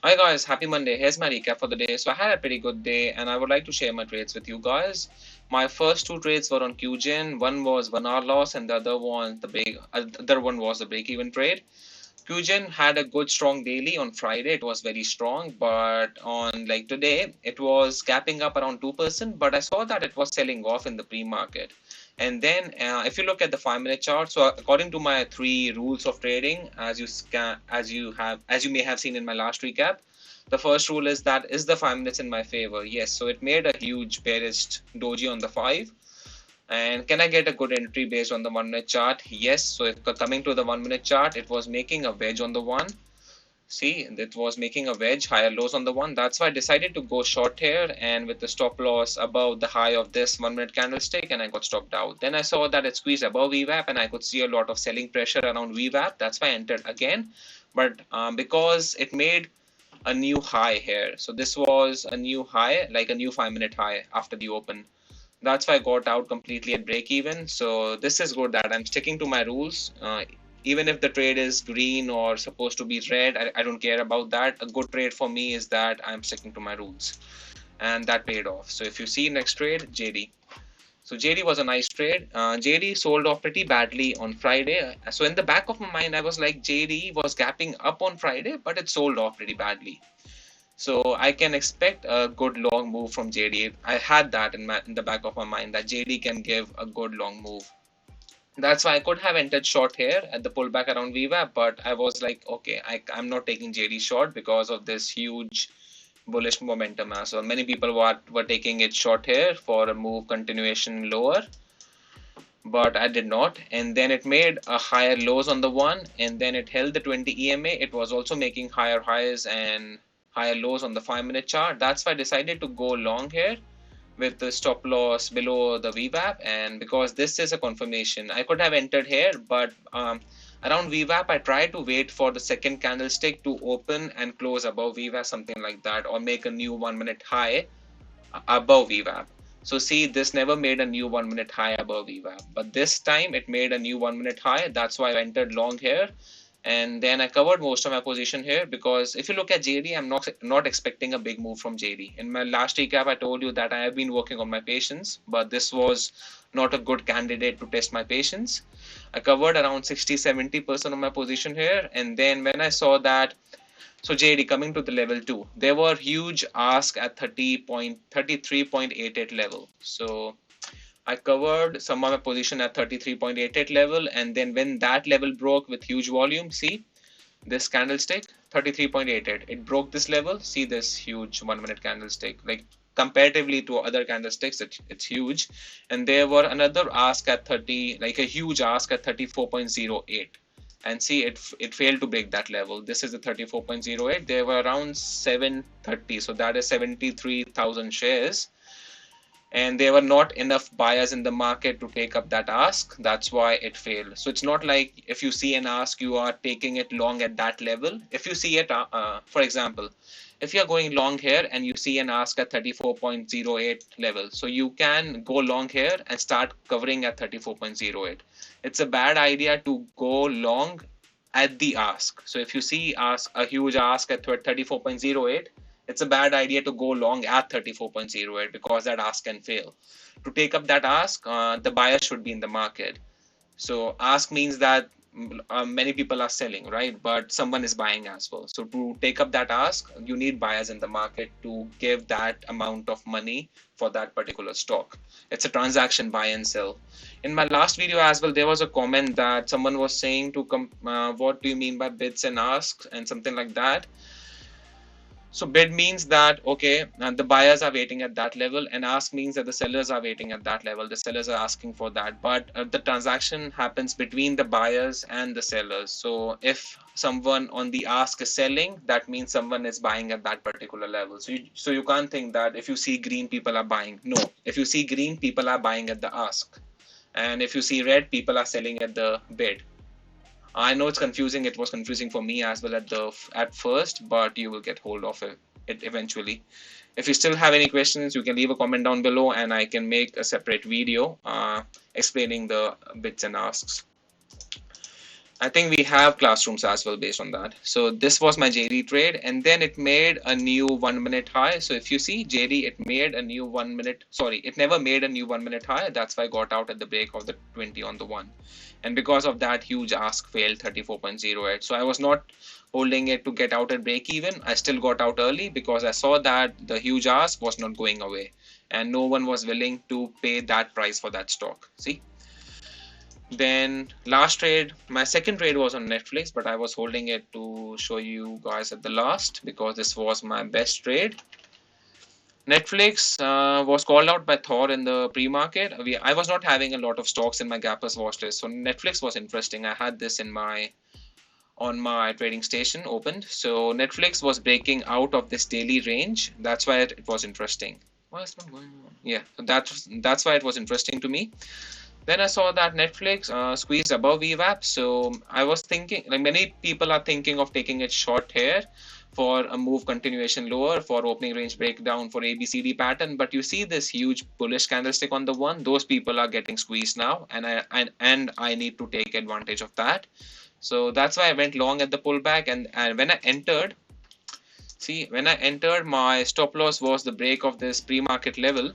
Hi guys, happy Monday. Here's my recap for the day. So I had a pretty good day and I would like to share my trades with you guys. My first two trades were on QGen. One was 1 hour loss and the other one was the break even trade. QGen had a good strong daily on Friday. It was very strong, but on like today, it was gapping up around 2%, but I saw that it was selling off in the pre-market. And then if you look at the 5-minute chart, so according to my 3 rules of trading, as you may have seen in my last recap, the first rule is that is the 5 minutes in my favor? Yes, so it made a huge bearish doji on the 5. And can I get a good entry based on the 1-minute chart? Yes. So if coming to the 1-minute chart, it was making a wedge on the 1. See, it was making a wedge, higher lows on the 1. That's why I decided to go short here and with the stop loss above the high of this 1-minute candlestick, and I got stopped out. Then I saw that it squeezed above VWAP and I could see a lot of selling pressure around VWAP. That's why I entered again. But because it made a new high here, so this was a new high, like a new 5-minute high after the open. That's why I got out completely at break even. So this is good that I'm sticking to my rules. Even if the trade is green or supposed to be red, I don't care about that. A good trade for me is that I'm sticking to my rules. And that paid off. So if you see next trade, JD. So JD was a nice trade. JD sold off pretty badly on Friday. So in the back of my mind, I was like, JD was gapping up on Friday, but it sold off pretty badly. So I can expect a good long move from JD. I had that in the back of my mind that JD can give a good long move. That's why I could have entered short here at the pullback around VWAP, but I was like, okay, I'm not taking JD short because of this huge bullish momentum as well. Many people were taking it short here for a move continuation lower, but I did not. And then it made a higher lows on the 1, and then it held the 20 EMA. It was also making higher highs and higher lows on the 5-minute chart. That's why I decided to go long here with the stop loss below the VWAP. And because this is a confirmation, I could have entered here, but around VWAP, I tried to wait for the second candlestick to open and close above VWAP, something like that, or make a new 1-minute high above VWAP. So see, this never made a new 1-minute high above VWAP, but this time it made a new 1-minute high. That's why I entered long here. And then I covered most of my position here because if you look at JD, I'm not expecting a big move from JD. In my last recap, I told you that I have been working on my patience, but this was not a good candidate to test my patience. I covered around 60-70% of my position here. And then when I saw that, so JD coming to the level 2, there were huge ask at 33.88 level. So I covered some of my position at 33.88 level, and then when that level broke with huge volume, see this candlestick 33.88, it broke this level. See this huge 1-minute candlestick, like comparatively to other candlesticks, it's huge. And there were another ask at 30, like a huge ask at 34.08, and see it failed to break that level. This is the 34.08. There were around 730, so that is 73,000 shares, and there were not enough buyers in the market to take up that ask. That's why it failed. So it's not like if you see an ask, you are taking it long at that level. If you see it, for example, if you're going long here and you see an ask at 34.08 level, so you can go long here and start covering at 34.08. It's a bad idea to go long at the ask. So if you see a huge ask at 34.08, it's a bad idea to go long at 34.08 because that ask can fail. To take up that ask, the buyer should be in the market. So ask means that many people are selling, right? But someone is buying as well. So to take up that ask, you need buyers in the market to give that amount of money for that particular stock. It's a transaction, buy and sell. In my last video as well, there was a comment that someone was saying to what do you mean by bids and asks and something like that. So bid means that, okay, the buyers are waiting at that level, and ask means that the sellers are waiting at that level. The sellers are asking for that, but the transaction happens between the buyers and the sellers. So if someone on the ask is selling, that means someone is buying at that particular level. So you can't think that if you see green, people are buying. No, if you see green, people are buying at the ask. And if you see red, people are selling at the bid. I know it's confusing. It was confusing for me as well at first, but you will get hold of it eventually. If you still have any questions, you can leave a comment down below and I can make a separate video explaining the bids and asks. I think we have classrooms as well based on that. So this was my JD trade, and then it made a new 1 minute high. So if you see JD, it made a new 1 minute, sorry, it never made a new 1 minute high. That's why I got out at the break of the 20 on the one. And because of that, huge ask failed 34.08. So I was not holding it to get out at break even. I still got out early because I saw that the huge ask was not going away and no one was willing to pay that price for that stock. See? Then last trade, my second trade was on Netflix, but I was holding it to show you guys at the last because this was my best trade. Netflix was called out by Thor in the pre-market. I was not having a lot of stocks in my gappers watch list, so Netflix was interesting. I had this in my on my trading station opened. So Netflix was breaking out of this daily range. That's why it was interesting. Why is not going on? Yeah, so that's why it was interesting to me. Then I saw that Netflix squeezed above VWAP. So I was thinking, like many people are thinking of taking it short here for a move continuation lower for opening range breakdown for ABCD pattern. But you see this huge bullish candlestick on the one. Those people are getting squeezed now, and I need to take advantage of that. So that's why I went long at the pullback. And when I entered, see, when I entered, my stop loss was the break of this pre-market level.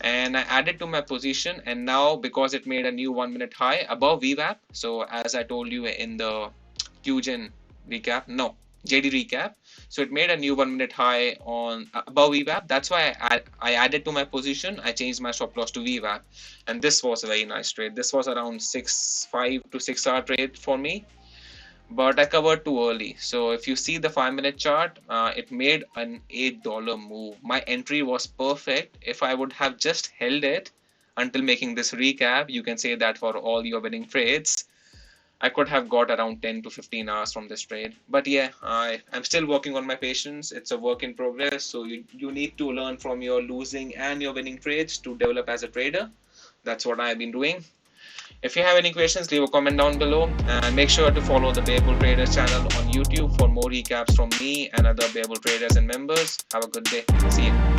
And I added to my position, and now because it made a new 1 minute high above VWAP, so as I told you in the QGen recap, no, JD recap, so it made a new 1 minute high on above VWAP. That's why I added to my position. I changed my stop loss to VWAP, and this was a very nice trade. This was around 5 to 6 hour trade for me, but I covered too early. So if you see the 5-minute chart, it made an $8 move. My entry was perfect. If I would have just held it until making this recap, you can say that for all your winning trades, I could have got around 10 to 15 hours from this trade. But yeah, I'm still working on my patience. It's a work in progress. So you need to learn from your losing and your winning trades to develop as a trader. That's what I've been doing. If you have any questions, leave a comment down below, and make sure to follow the Bear Bull Traders channel on YouTube for more recaps from me and other Bear Bull traders and members. Have a good day. See you.